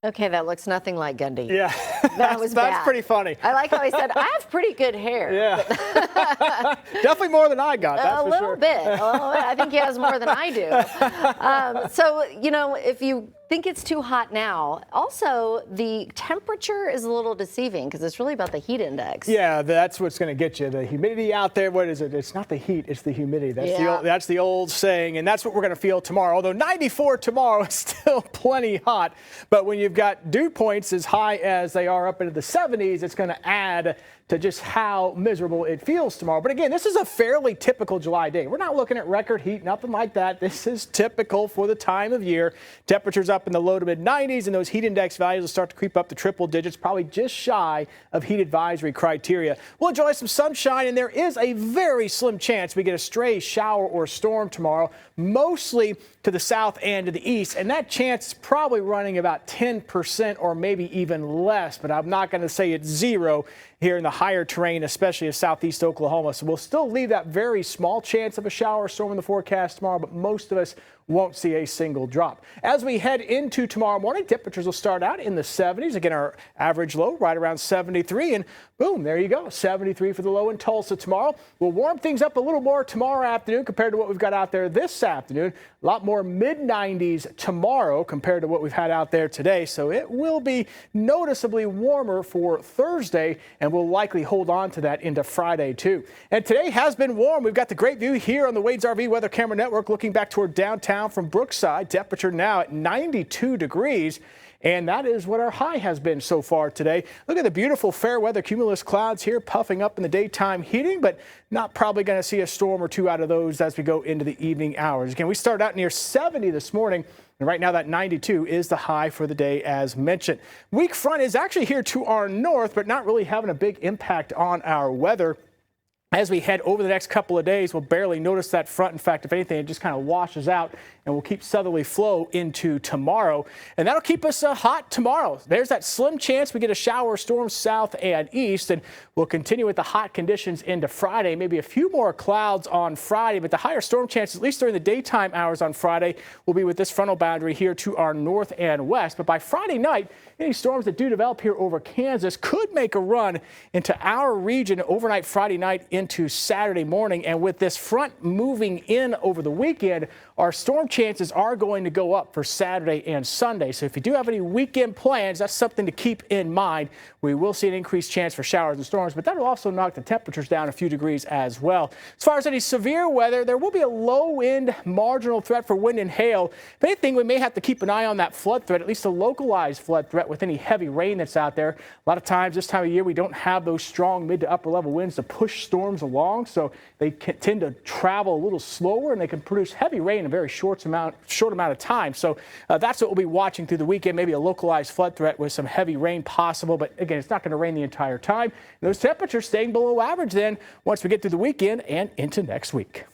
Okay, that looks nothing like Gundy. Yeah, That's pretty funny. I like how he said, I have pretty good hair. Yeah, definitely more than I got, that's a for little sure. bit, a little bit. I think he has more than I do. So, you know, if you think it's too hot now, also the temperature is a little deceiving because it's really about the heat index. Yeah, that's what's going to get you. The humidity out there, what is it? It's not the heat, it's the humidity. That's the old saying, and that's what we're going to feel tomorrow. Although 94 tomorrow is still plenty hot, but when you've got dew points as high as they are up into the 70s, it's going to add to just how miserable it feels tomorrow. But again, this is a fairly typical July day. We're not looking at record heat, nothing like that. This is typical for the time of year. Temperatures up in the low to mid 90s, and those heat index values will start to creep up to triple digits, probably just shy of heat advisory criteria. We'll enjoy some sunshine, and there is a very slim chance we get a stray shower or storm tomorrow, mostly to the south and to the east, and that chance is probably running about 10% or maybe even less, but I'm not going to say it's zero here in the higher terrain, especially of southeast Oklahoma. So we'll still leave that very small chance of a shower or storm in the forecast tomorrow, but most of us won't see a single drop. As we head into tomorrow morning, temperatures will start out in the 70s. Again, our average low right around 73, and boom, there you go, 73 for the low in Tulsa tomorrow. We'll warm things up a little more tomorrow afternoon compared to what we've got out there this afternoon. A lot more mid-90s tomorrow compared to what we've had out there today, so it will be noticeably warmer for Thursday, and we'll likely hold on to that into Friday too. And today has been warm. We've got the great view here on the Wade's RV Weather Camera Network looking back toward downtown from Brookside. Temperature now at 92 degrees. And that is what our high has been so far today. Look at the beautiful fair weather cumulus clouds here puffing up in the daytime heating, but not probably going to see a storm or two out of those as we go into the evening hours. Again, we started out near 70 this morning, and right now that 92 is the high for the day as mentioned. Weak front is actually here to our north, but not really having a big impact on our weather. As we head over the next couple of days, we'll barely notice that front. In fact, if anything, it just kind of washes out, and we'll keep southerly flow into tomorrow. And that'll keep us hot tomorrow. There's that slim chance we get a shower or storm south and east, and we'll continue with the hot conditions into Friday. Maybe a few more clouds on Friday, but the higher storm chances, at least during the daytime hours on Friday, will be with this frontal boundary here to our north and west. But by Friday night, any storms that do develop here over Kansas could make a run into our region overnight Friday night into Saturday morning. And with this front moving in over the weekend, our storm chances are going to go up for Saturday and Sunday. So if you do have any weekend plans, that's something to keep in mind. We will see an increased chance for showers and storms, but that'll also knock the temperatures down a few degrees as well. As far as any severe weather, there will be a low-end marginal threat for wind and hail. If anything, we may have to keep an eye on that flood threat, at least a localized flood threat with any heavy rain that's out there. A lot of times this time of year, we don't have those strong mid to upper level winds to push storms along, so they tend to travel a little slower, and they can produce heavy rain in a very short amount of time. So that's what we'll be watching through the weekend, maybe a localized flood threat with some heavy rain possible. But again, it's not going to rain the entire time. And those temperatures staying below average then once we get through the weekend and into next week.